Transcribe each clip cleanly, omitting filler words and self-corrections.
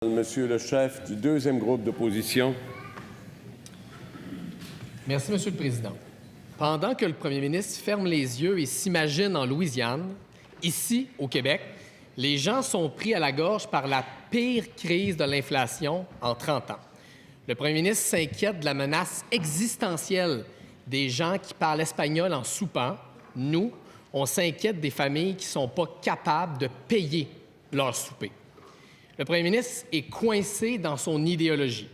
Monsieur le chef du deuxième groupe d'opposition. Merci, Monsieur le Président. Pendant que le premier ministre ferme les yeux et s'imagine en Louisiane, ici, au Québec, les gens sont pris à la gorge par la pire crise de l'inflation en 30 ans. Le premier ministre s'inquiète de la menace existentielle des gens qui parlent espagnol en soupant. Nous, on s'inquiète des familles qui ne sont pas capables de payer leur souper. Le premier ministre est coincé dans son idéologie.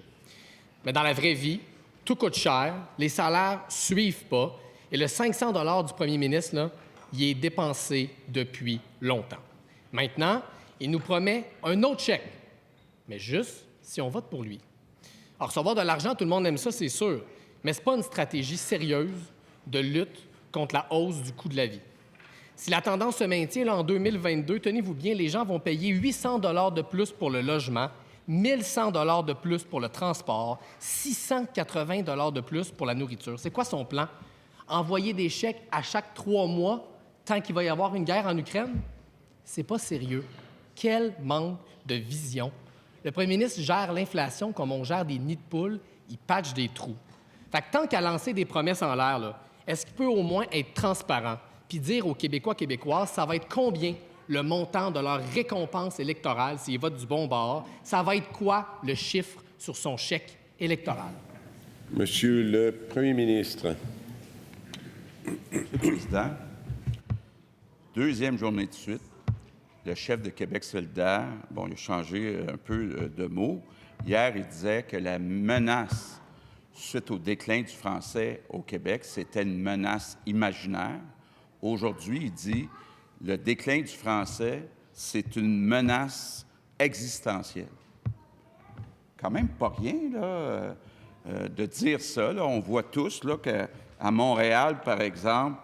Mais dans la vraie vie, tout coûte cher, les salaires ne suivent pas, et le 500 $ du premier ministre, là, il est dépensé depuis longtemps. Maintenant, il nous promet un autre chèque, mais juste si on vote pour lui. Alors, recevoir de l'argent, tout le monde aime ça, c'est sûr, mais ce n'est pas une stratégie sérieuse de lutte contre la hausse du coût de la vie. Si la tendance se maintient là, en 2022, tenez-vous bien, les gens vont payer 800 $ de plus pour le logement, 1100 $ de plus pour le transport, 680 $ de plus pour la nourriture. C'est quoi son plan? Envoyer des chèques à chaque 3 mois tant qu'il va y avoir une guerre en Ukraine? C'est pas sérieux. Quel manque de vision. Le premier ministre gère l'inflation comme on gère des nids de poules, il patche des trous. Fait que tant qu'à lancer des promesses en l'air, là, est-ce qu'il peut au moins être transparent puis dire aux Québécois, Québécoises, ça va être combien le montant de leur récompense électorale s'ils votent du bon bord? Ça va être quoi le chiffre sur son chèque électoral? Monsieur le Premier ministre. Monsieur le Président, deuxième journée de suite, le chef de Québec solidaire, il a changé un peu de mots. Hier, il disait que la menace suite au déclin du français au Québec, c'était une menace imaginaire. Aujourd'hui, il dit le déclin du français, c'est une menace existentielle. Quand même pas rien, là, de dire ça. Là. On voit tous là, qu'à Montréal, par exemple,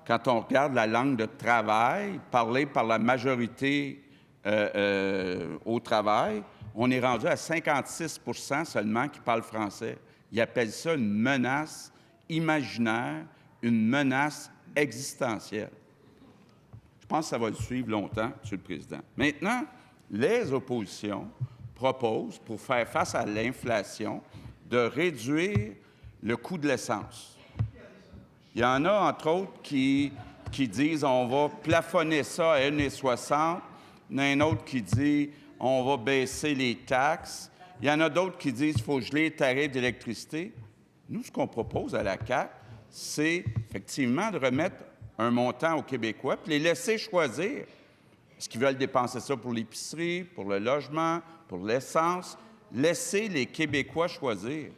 quand on regarde la langue de travail parlée par la majorité au travail, on est rendu à 56 % seulement qui parlent français. Ils appellent ça une menace imaginaire, une menace existentielle. Je pense que ça va le suivre longtemps, Monsieur le Président. Maintenant, les oppositions proposent, pour faire face à l'inflation, de réduire le coût de l'essence. Il y en a, entre autres, qui disent on va plafonner ça à 1,60 $. Il y en a un autre qui dit on va baisser les taxes. Il y en a d'autres qui disent qu'il faut geler les tarifs d'électricité. Nous, ce qu'on propose à la CAQ, c'est effectivement de remettre un montant aux Québécois puis les laisser choisir. Est-ce qu'ils veulent dépenser ça pour l'épicerie, pour le logement, pour l'essence? Laissez les Québécois choisir.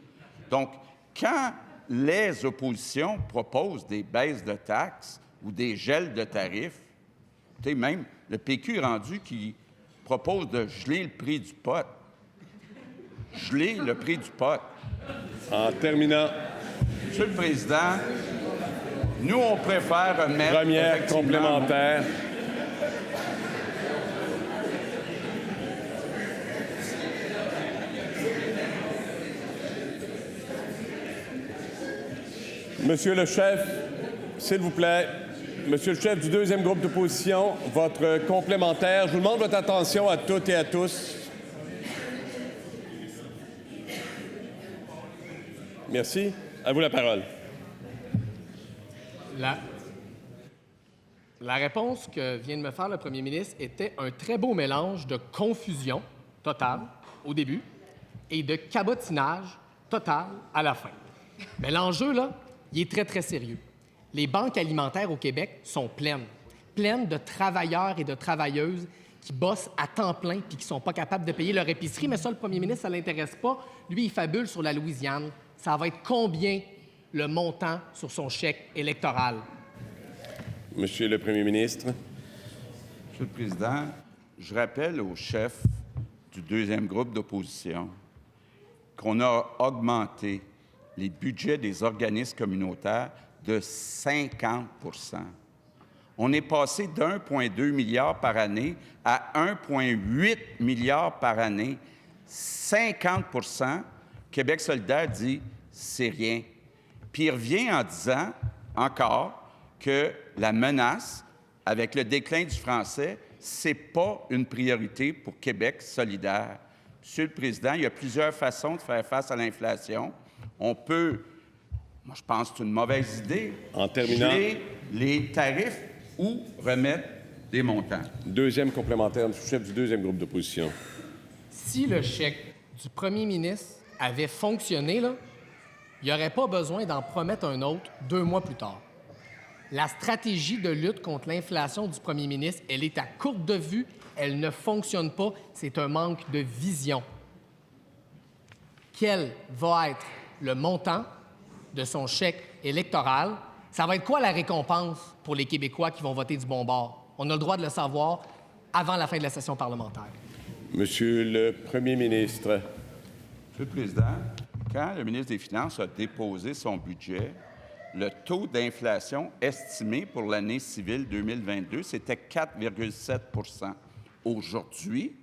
Donc, quand les oppositions proposent des baisses de taxes ou des gels de tarifs, même le PQ est rendu qui propose de geler le prix du pot. Geler le prix du pot. En terminant. Monsieur le Président, nous, on préfère remettre... Première complémentaire. Monsieur le chef, s'il vous plaît. Monsieur le chef du deuxième groupe d'opposition, votre complémentaire. Je vous demande votre attention à toutes et à tous. Merci. À vous la parole. La réponse que vient de me faire le premier ministre était un très beau mélange de confusion totale au début et de cabotinage total à la fin. Mais l'enjeu, là, il est très, très sérieux. Les banques alimentaires au Québec sont pleines de travailleurs et de travailleuses qui bossent à temps plein puis qui ne sont pas capables de payer leur épicerie. Mais ça, le premier ministre, ça ne l'intéresse pas. Lui, il fabule sur la Louisiane. Ça va être combien le montant sur son chèque électoral? Monsieur le Premier ministre. Monsieur le Président, je rappelle au chef du deuxième groupe d'opposition qu'on a augmenté les budgets des organismes communautaires de 50 %. On est passé d'1,2 milliard par année à 1,8 milliard par année. 50 %. Québec solidaire dit c'est rien. Puis il revient en disant encore que la menace, avec le déclin du français, c'est pas une priorité pour Québec solidaire. Monsieur le Président, il y a plusieurs façons de faire face à l'inflation. On peut, moi je pense que c'est une mauvaise idée, En terminant. geler les tarifs ou remettre des montants. Deuxième complémentaire, M. le chef du deuxième groupe d'opposition. Si le chèque du premier ministre avait fonctionné, là, il n'y aurait pas besoin d'en promettre un autre 2 mois plus tard. La stratégie de lutte contre l'inflation du premier ministre, elle est à courte de vue, elle ne fonctionne pas, c'est un manque de vision. Quel va être le montant de son chèque électoral? Ça va être quoi la récompense pour les Québécois qui vont voter du bon bord? On a le droit de le savoir avant la fin de la session parlementaire. Monsieur le Premier ministre. Monsieur le Président, quand le ministre des Finances a déposé son budget, le taux d'inflation estimé pour l'année civile 2022, c'était 4,7 %. Aujourd'hui,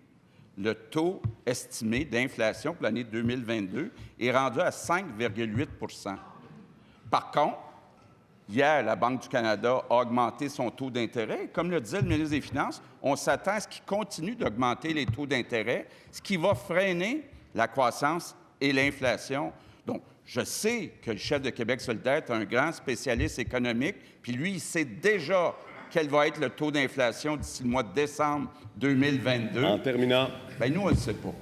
le taux estimé d'inflation pour l'année 2022 est rendu à 5,8 %. Par contre, hier, la Banque du Canada a augmenté son taux d'intérêt. Comme le disait le ministre des Finances, on s'attend à ce qu'il continue d'augmenter les taux d'intérêt, ce qui va freiner la croissance et l'inflation. Donc, je sais que le chef de Québec solidaire est un grand spécialiste économique, puis lui, il sait déjà quel va être le taux d'inflation d'ici le mois de décembre 2022. En terminant. Bien, nous, on ne le sait pas.